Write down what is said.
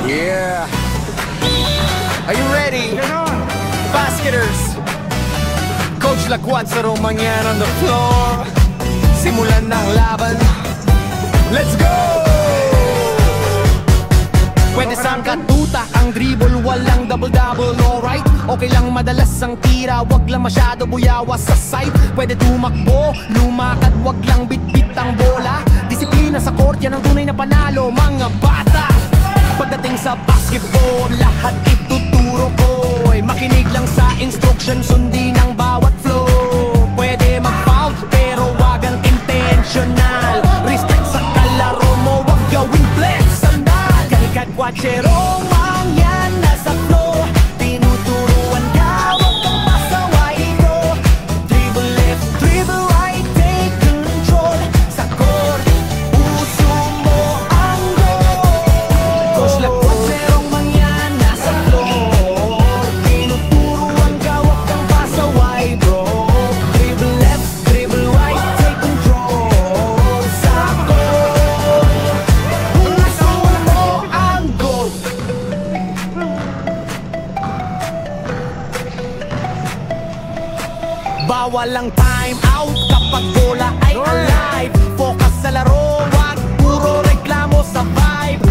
Yeah. Are you ready? Basketers. Coach Lacuat sa Romanyan on the floor. Simulan ng laban. Let's go! Pwede sang katuta ang dribble, walang double-double, alright? Okay lang madalas ang tira, wag lang masyado buyawas sa side. Pwede tumakbo, lumakad, wag lang bit-bit ang bola. Disiplina sa court, yan ang tunay na panalo, mga bata. Pagdating sa basketball, lahat ituturo ko. Makinig lang sa instruction, sundin ang bawat flow. Pwede mag-foul, pero wag ang intentional. Respect sa kalaro mo, wag gawing flex. Sandal, Kagwatchero mangyan nasa flow. Tinuturuan ka, wag kang pasaway bro. Dribble left, dribble right, take control. Sa court, puso mo ang goal. Coach Kagwatchero mangyan nasa floor. Tinuturuan ka, wag kang pasaway bro. Dribble left, dribble right, take control. Sa court, puso mo ang goal. Bawal ang time out kapag bola ay alive. Focus sa laro, wag puro reklamo sa vibe.